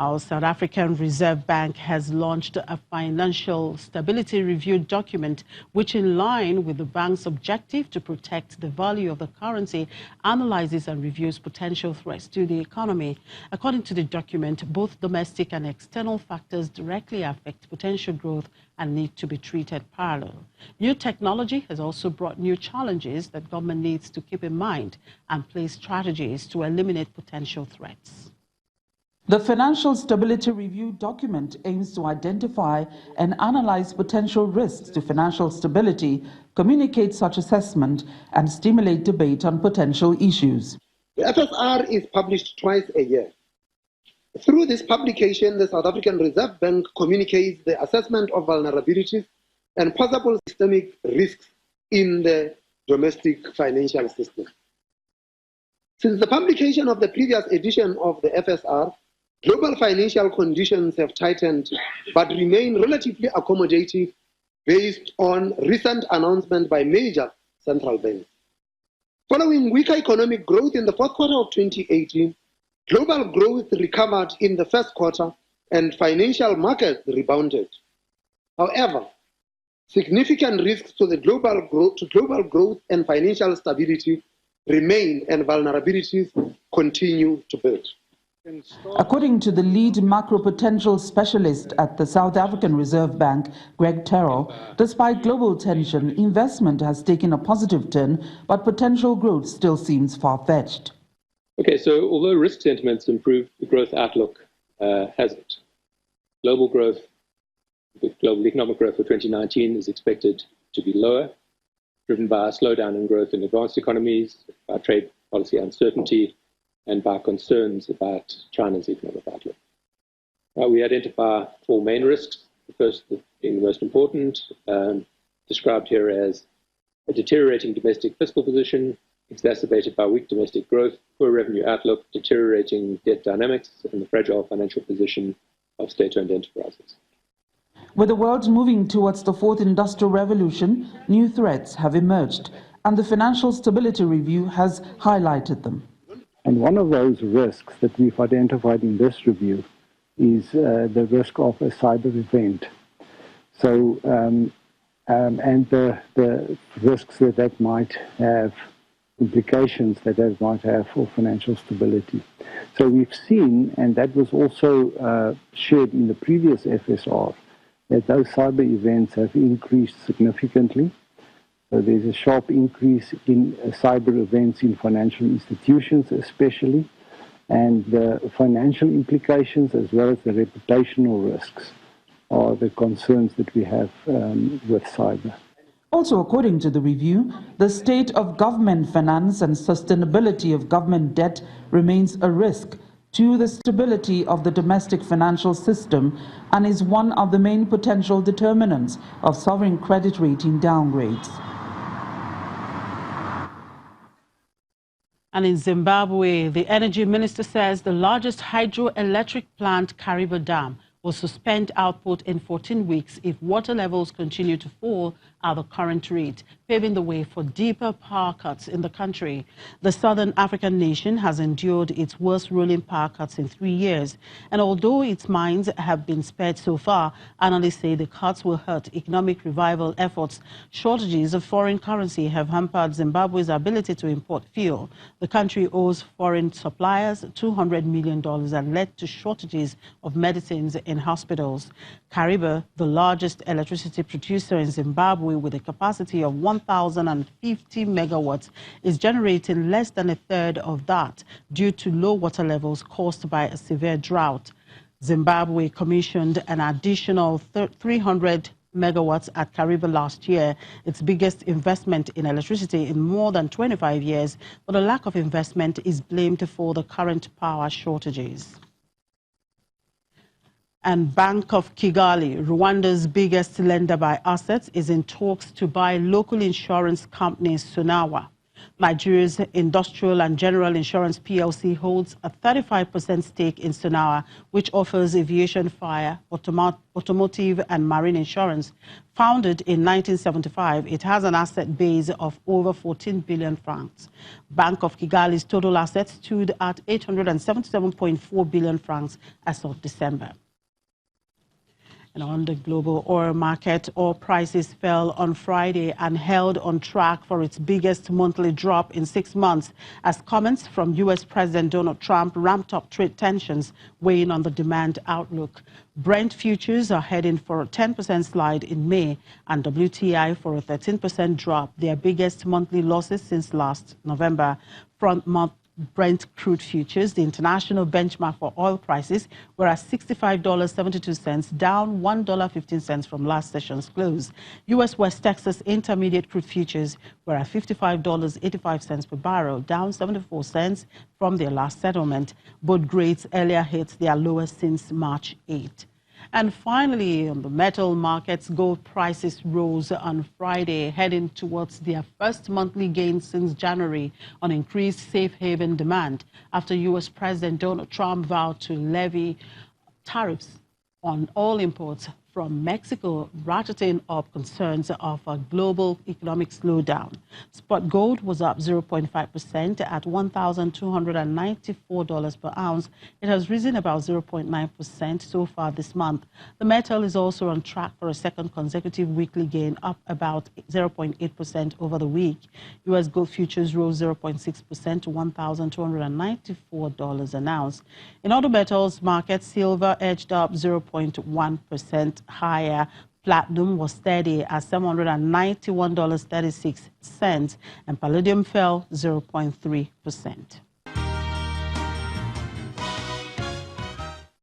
Our South African Reserve Bank has launched a financial stability review document, which, in line with the bank's objective to protect the value of the currency, analyzes and reviews potential threats to the economy. According to the document, both domestic and external factors directly affect potential growth and need to be treated parallel. New technology has also brought new challenges that government needs to keep in mind and place strategies to eliminate potential threats. The Financial Stability Review document aims to identify and analyze potential risks to financial stability, communicate such assessment, and stimulate debate on potential issues. The FSR is published twice a year. Through this publication, the South African Reserve Bank communicates the assessment of vulnerabilities and possible systemic risks in the domestic financial system. Since the publication of the previous edition of the FSR, global financial conditions have tightened but remain relatively accommodative based on recent announcements by major central banks. Following weaker economic growth in the fourth quarter of 2018, global growth recovered in the first quarter and financial markets rebounded. However, significant risks to global growth and financial stability remain, and vulnerabilities continue to build. According to the lead macro-potential specialist at the South African Reserve Bank, Greg Terrell, despite global tension, investment has taken a positive turn, but potential growth still seems far-fetched. Okay, so although risk sentiments improved, the growth outlook hasn't. Global growth, the global economic growth for 2019 is expected to be lower, driven by a slowdown in growth in advanced economies, by trade policy uncertainty, and by concerns about China's economic outlook. We identify four main risks, the first being the most important, described here as a deteriorating domestic fiscal position, exacerbated by weak domestic growth, poor revenue outlook, deteriorating debt dynamics, and the fragile financial position of state-owned enterprises. With the world moving towards the fourth industrial revolution, new threats have emerged, and the Financial Stability Review has highlighted them. And one of those risks that we've identified in this review is the risk of a cyber event. So, and the risks that might have, implications that might have for financial stability. So we've seen, and that was also shared in the previous FSR, that those cyber events have increased significantly. So there's a sharp increase in cyber events in financial institutions especially, and the financial implications as well as the reputational risks are the concerns that we have with cyber. Also, according to the review, the state of government finance and sustainability of government debt remains a risk to the stability of the domestic financial system and is one of the main potential determinants of sovereign credit rating downgrades. And in Zimbabwe, the energy minister says the largest hydroelectric plant, Kariba Dam, will suspend output in 14 weeks if water levels continue to fall at the current rate, paving the way for deeper power cuts in the country. The Southern African nation has endured its worst rolling power cuts in 3 years, and although its mines have been spared so far, analysts say the cuts will hurt economic revival efforts. Shortages of foreign currency have hampered Zimbabwe's ability to import fuel. The country owes foreign suppliers $200 million and led to shortages of medicines in hospitals. Kariba, the largest electricity producer in Zimbabwe with a capacity of 1,050 megawatts, is generating less than a third of that due to low water levels caused by a severe drought. Zimbabwe commissioned an additional 300 megawatts at Kariba last year, its biggest investment in electricity in more than 25 years, but the lack of investment is blamed for the current power shortages. And Bank of Kigali, Rwanda's biggest lender by assets, is in talks to buy local insurance company Sunawa. Nigeria's Industrial and General Insurance PLC holds a 35% stake in Sonawa, which offers aviation, fire, automotive and marine insurance. Founded in 1975, it has an asset base of over 14 billion francs. Bank of Kigali's total assets stood at 877.4 billion francs as of December. And on the global oil market, oil prices fell on Friday and held on track for its biggest monthly drop in 6 months as comments from U.S. President Donald Trump ramped up trade tensions, weighing on the demand outlook. Brent futures are heading for a 10% slide in May and WTI for a 13% drop, their biggest monthly losses since last November. Front-month Brent crude futures, the international benchmark for oil prices, were at $65.72, down $1.15 from last session's close. U.S. West Texas Intermediate crude futures were at $55.85 per barrel, down 74 cents from their last settlement. Both grades earlier hit their lowest since March 8. And finally, on the metal markets, gold prices rose on Friday, heading towards their first monthly gain since January on increased safe haven demand after U.S. President Donald Trump vowed to levy tariffs on all imports from Mexico, ratcheting up concerns of a global economic slowdown. Spot gold was up 0.5% at $1,294 per ounce. It has risen about 0.9% so far this month. The metal is also on track for a second consecutive weekly gain, up about 0.8% over the week. U.S. gold futures rose 0.6% to $1,294 an ounce. In other metals markets, silver edged up 0.1% higher. Platinum was steady at $791.36, and palladium fell 0.3%.